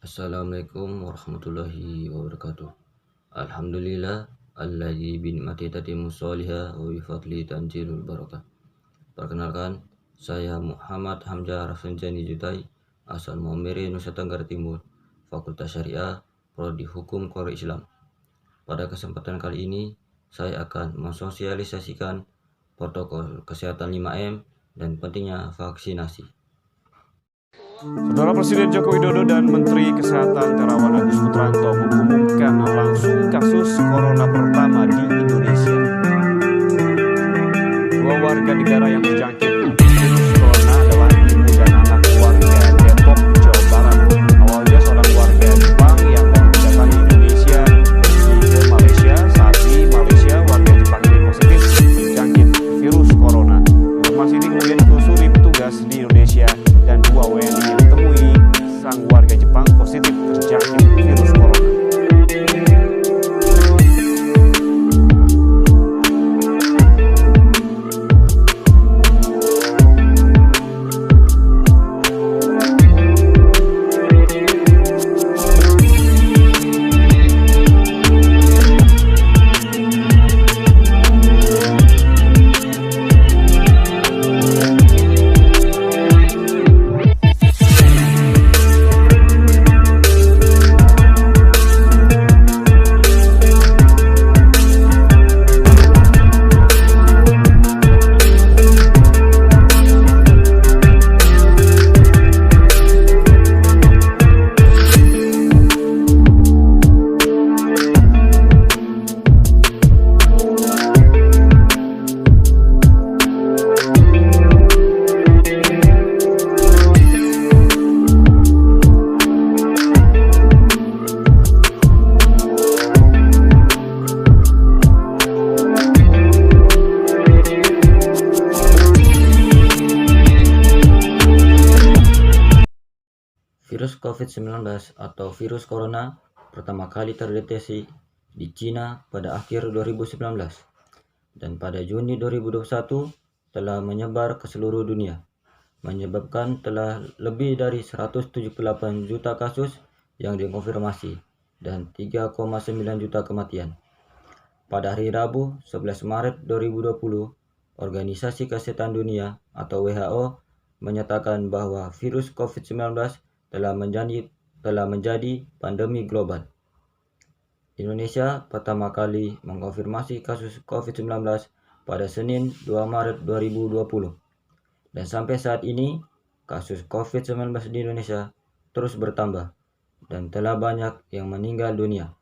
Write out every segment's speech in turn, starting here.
Assalamualaikum warahmatullahi wabarakatuh. Alhamdulillah alladzi bi ni'mati tatimmu sholihah wa bi fadli tanzilul barakah. Perkenalkan, saya Muhammad Hamzah Rafsanjani Jutai, asal Maumere, Nusa Tenggara Timur, Fakultas Syariah, Prodi Hukum Qur'an Islam. Pada kesempatan kali ini, saya akan mensosialisasikan protokol kesehatan 5M dan pentingnya vaksinasi. Saudara Presiden Joko Widodo dan Menteri Kesehatan Terawan Agus Putranto mengumumkan langsung kasus corona pertama di Indonesia. 2 warga negara yang terjangkit virus corona adalah ibu dan anak warga Depok, Jawa Barat. Awalnya seorang warga Jepang yang baru datang di Indonesia ke Malaysia. Saat di Malaysia, warga Jepang ini positif terjangkit virus corona. Informasi ini kemudian ditelusuri petugas di Indonesia dan 2 WNI yang ditemui sang warga Jepang positif terjangkit virus corona. Virus COVID-19 atau virus corona pertama kali terdeteksi di Cina pada akhir 2019 dan pada Juni 2021 telah menyebar ke seluruh dunia, menyebabkan telah lebih dari 178 juta kasus yang dikonfirmasi dan 3,9 juta kematian. Pada hari Rabu 11 Maret 2020, Organisasi Kesehatan Dunia atau WHO menyatakan bahwa virus COVID-19 telah menjadi pandemi global. Indonesia pertama kali mengkonfirmasi kasus COVID-19 pada Senin 2 Maret 2020. Dan sampai saat ini, kasus COVID-19 di Indonesia terus bertambah dan telah banyak yang meninggal dunia.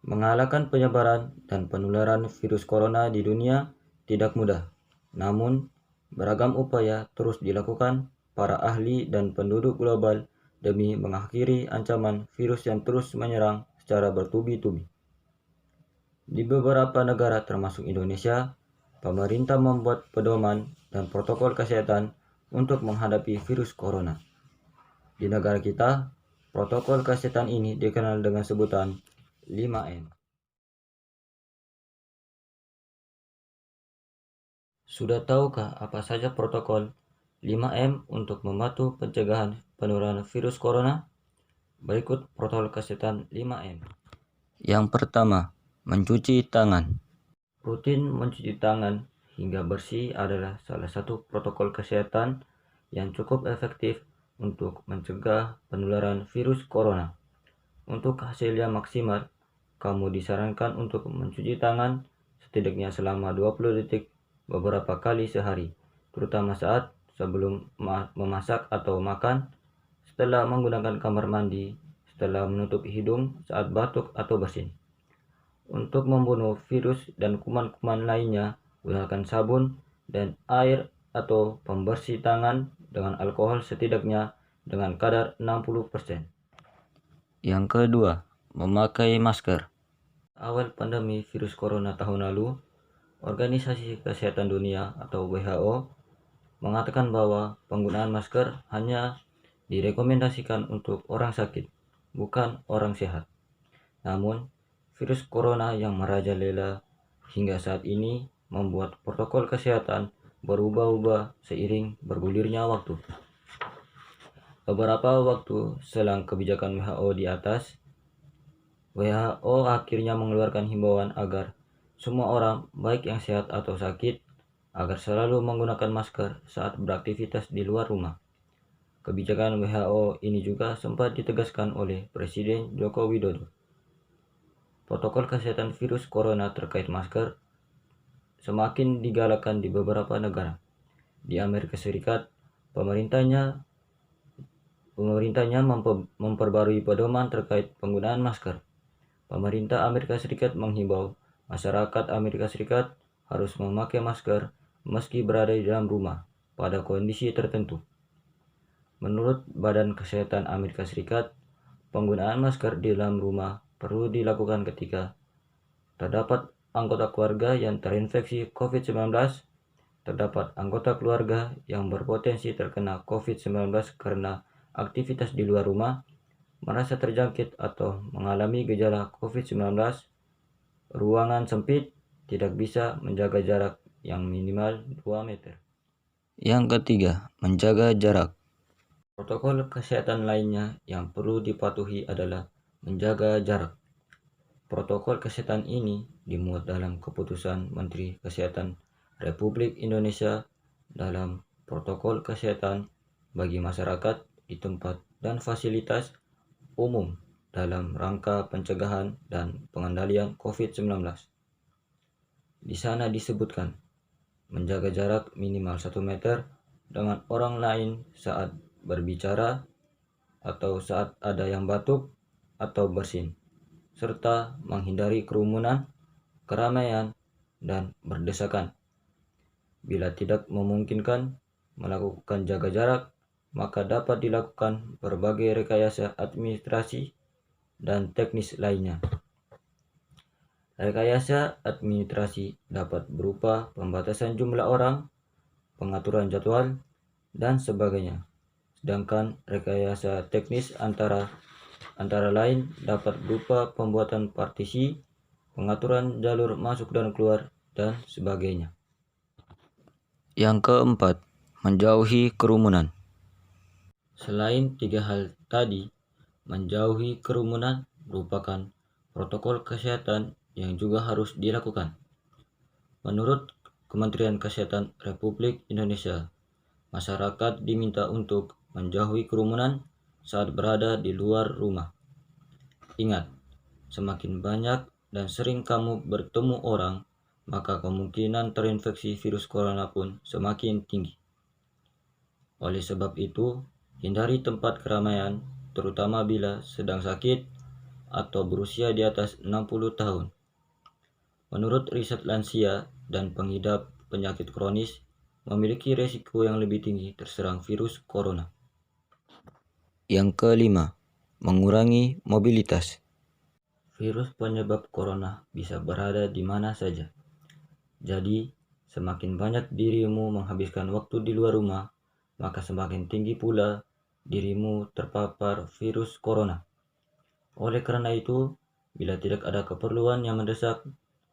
Mengalahkan penyebaran dan penularan virus corona di dunia tidak mudah. Namun, beragam upaya terus dilakukan para ahli dan penduduk global demi mengakhiri ancaman virus yang terus menyerang secara bertubi-tubi. Di beberapa negara termasuk Indonesia, pemerintah membuat pedoman dan protokol kesehatan untuk menghadapi virus corona. Di negara kita, protokol kesehatan ini dikenal dengan sebutan 5M. Sudah tahukah apa saja protokol 5M untuk membantu pencegahan penularan virus corona? Berikut protokol kesehatan 5M. Yang pertama, mencuci tangan. Rutin mencuci tangan hingga bersih adalah salah satu protokol kesehatan yang cukup efektif untuk mencegah penularan virus corona. Untuk hasil yang maksimal, kamu disarankan untuk mencuci tangan setidaknya selama 20 detik beberapa kali sehari, terutama saat sebelum memasak atau makan, setelah menggunakan kamar mandi, setelah menutup hidung saat batuk atau bersin. Untuk membunuh virus dan kuman-kuman lainnya, gunakan sabun dan air atau pembersih tangan dengan alkohol setidaknya dengan kadar 60%. Yang kedua, memakai masker. Awal pandemi virus corona tahun lalu, Organisasi Kesehatan Dunia atau WHO mengatakan bahwa penggunaan masker hanya direkomendasikan untuk orang sakit, bukan orang sehat. Namun, virus corona yang merajalela hingga saat ini membuat protokol kesehatan berubah-ubah seiring bergulirnya waktu. Beberapa waktu selang kebijakan WHO di atas, WHO akhirnya mengeluarkan himbauan agar semua orang, baik yang sehat atau sakit, agar selalu menggunakan masker saat beraktivitas di luar rumah. Kebijakan WHO ini juga sempat ditegaskan oleh Presiden Joko Widodo. Protokol kesehatan virus corona terkait masker semakin digalakkan di beberapa negara. Di Amerika Serikat, pemerintahnya memperbarui pedoman terkait penggunaan masker. Pemerintah Amerika Serikat menghimbau masyarakat Amerika Serikat harus memakai masker meski berada di dalam rumah pada kondisi tertentu. Menurut Badan Kesehatan Amerika Serikat, penggunaan masker di dalam rumah perlu dilakukan ketika terdapat anggota keluarga yang terinfeksi COVID-19, terdapat anggota keluarga yang berpotensi terkena COVID-19 karena aktivitas di luar rumah, merasa terjangkit atau mengalami gejala COVID-19, ruangan sempit, tidak bisa menjaga jarak yang minimal 2 meter. Yang ketiga, menjaga jarak. Protokol kesehatan lainnya yang perlu dipatuhi adalah menjaga jarak. Protokol kesehatan ini dimuat dalam keputusan Menteri Kesehatan Republik Indonesia dalam protokol kesehatan bagi masyarakat di tempat dan fasilitas umum dalam rangka pencegahan dan pengendalian COVID-19. Di sana disebutkan menjaga jarak minimal 1 meter dengan orang lain saat berbicara atau saat ada yang batuk atau bersin, serta menghindari kerumunan, keramaian, dan berdesakan. Bila tidak memungkinkan melakukan jaga jarak, maka dapat dilakukan berbagai rekayasa administrasi dan teknis lainnya. Rekayasa administrasi dapat berupa pembatasan jumlah orang, pengaturan jadwal, dan sebagainya. Sedangkan rekayasa teknis antara lain dapat berupa pembuatan partisi, pengaturan jalur masuk dan keluar, dan sebagainya. Yang keempat, menjauhi kerumunan. Selain 3 hal tadi, menjauhi kerumunan merupakan protokol kesehatan yang juga harus dilakukan. Menurut Kementerian Kesehatan Republik Indonesia, masyarakat diminta untuk menjauhi kerumunan saat berada di luar rumah. Ingat, semakin banyak dan sering kamu bertemu orang, maka kemungkinan terinfeksi virus corona pun semakin tinggi. Oleh sebab itu, hindari tempat keramaian, terutama bila sedang sakit atau berusia di atas 60 tahun. Menurut riset, lansia dan pengidap penyakit kronis memiliki resiko yang lebih tinggi terserang virus corona. Yang kelima, mengurangi mobilitas. Virus penyebab corona bisa berada di mana saja. Jadi, semakin banyak dirimu menghabiskan waktu di luar rumah, maka semakin tinggi pula dirimu terpapar virus corona. Oleh karena itu, bila tidak ada keperluan yang mendesak,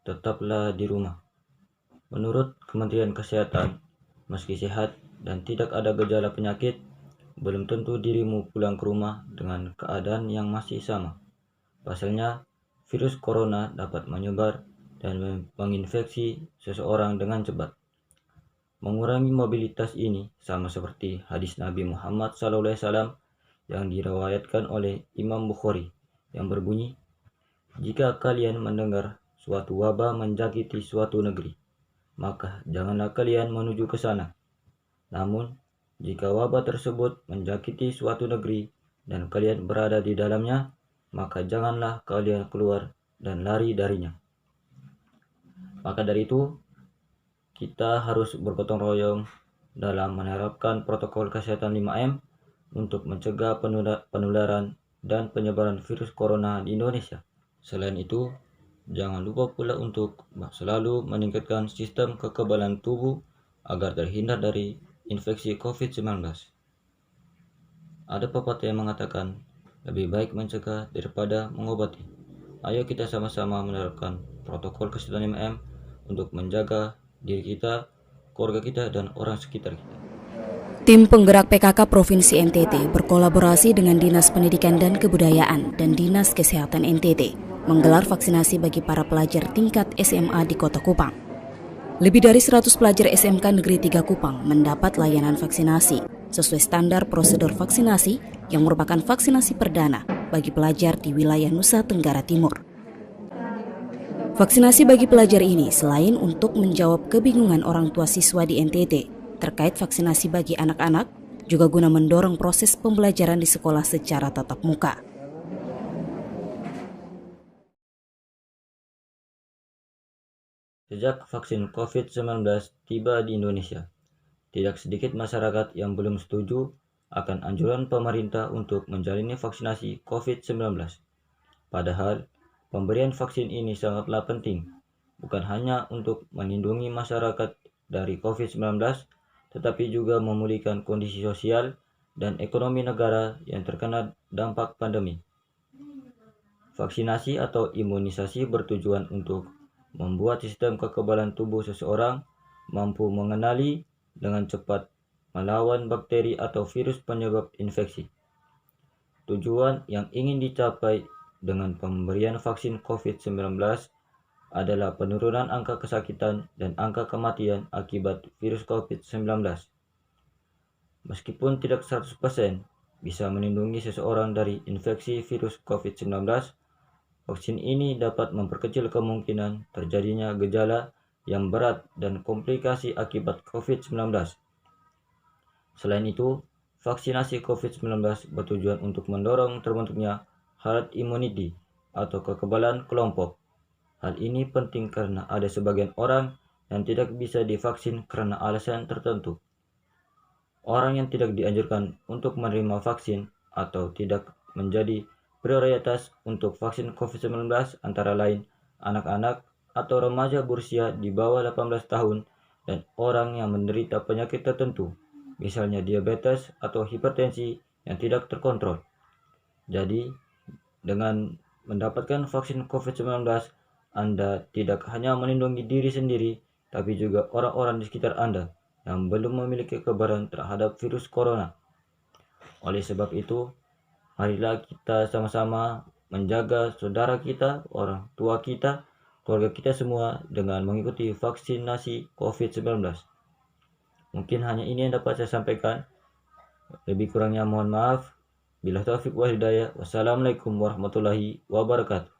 tetaplah di rumah. Menurut Kementerian Kesehatan, meski sehat dan tidak ada gejala penyakit, belum tentu dirimu pulang ke rumah dengan keadaan yang masih sama. Pasalnya, virus corona dapat menyebar dan menginfeksi seseorang dengan cepat. Mengurangi mobilitas ini sama seperti hadis Nabi Muhammad SAW yang diriwayatkan oleh Imam Bukhari yang berbunyi, "Jika kalian mendengar suatu wabah menjangkiti suatu negeri, maka janganlah kalian menuju ke sana. Namun, jika wabah tersebut menjangkiti suatu negeri dan kalian berada di dalamnya, maka janganlah kalian keluar dan lari darinya." Maka dari itu, kita harus bergotong royong dalam menerapkan protokol kesehatan 5M untuk mencegah penularan dan penyebaran virus corona di Indonesia. Selain itu, jangan lupa pula untuk selalu meningkatkan sistem kekebalan tubuh agar terhindar dari infeksi COVID-19. Ada pepatah yang mengatakan, lebih baik mencegah daripada mengobati. Ayo kita sama-sama menerapkan protokol kesehatan 5M untuk menjaga diri kita, keluarga kita, dan orang sekitar kita. Tim penggerak PKK Provinsi NTT berkolaborasi dengan Dinas Pendidikan dan Kebudayaan dan Dinas Kesehatan NTT menggelar vaksinasi bagi para pelajar tingkat SMA di Kota Kupang. Lebih dari 100 pelajar SMK Negeri 3 Kupang mendapat layanan vaksinasi sesuai standar prosedur vaksinasi yang merupakan vaksinasi perdana bagi pelajar di wilayah Nusa Tenggara Timur. Vaksinasi bagi pelajar ini selain untuk menjawab kebingungan orang tua siswa di NTT terkait vaksinasi bagi anak-anak, juga guna mendorong proses pembelajaran di sekolah secara tatap muka. Sejak vaksin COVID-19 tiba di Indonesia, tidak sedikit masyarakat yang belum setuju akan anjuran pemerintah untuk menjalani vaksinasi COVID-19. Padahal, pemberian vaksin ini sangatlah penting, bukan hanya untuk melindungi masyarakat dari COVID-19, tetapi juga memulihkan kondisi sosial dan ekonomi negara yang terkena dampak pandemi. Vaksinasi atau imunisasi bertujuan untuk membuat sistem kekebalan tubuh seseorang mampu mengenali dengan cepat melawan bakteri atau virus penyebab infeksi. Tujuan yang ingin dicapai dengan pemberian vaksin COVID-19 adalah penurunan angka kesakitan dan angka kematian akibat virus COVID-19. Meskipun tidak 100% bisa melindungi seseorang dari infeksi virus COVID-19, vaksin ini dapat memperkecil kemungkinan terjadinya gejala yang berat dan komplikasi akibat COVID-19. Selain itu, vaksinasi COVID-19 bertujuan untuk mendorong terbentuknya herd immunity atau kekebalan kelompok. Hal ini penting karena ada sebagian orang yang tidak bisa divaksin karena alasan tertentu. Orang yang tidak dianjurkan untuk menerima vaksin atau tidak menjadi prioritas untuk vaksin COVID-19 antara lain anak-anak atau remaja berusia di bawah 18 tahun dan orang yang menderita penyakit tertentu, misalnya diabetes atau hipertensi yang tidak terkontrol. Jadi, dengan mendapatkan vaksin COVID-19, Anda tidak hanya melindungi diri sendiri, tapi juga orang-orang di sekitar Anda yang belum memiliki kekebalan terhadap virus corona. Oleh sebab itu, marilah kita sama-sama menjaga saudara kita, orang tua kita, keluarga kita semua dengan mengikuti vaksinasi COVID-19. Mungkin hanya ini yang dapat saya sampaikan. Lebih kurangnya mohon maaf. Bila taufik wal hidayah. Wassalamualaikum warahmatullahi wabarakatuh.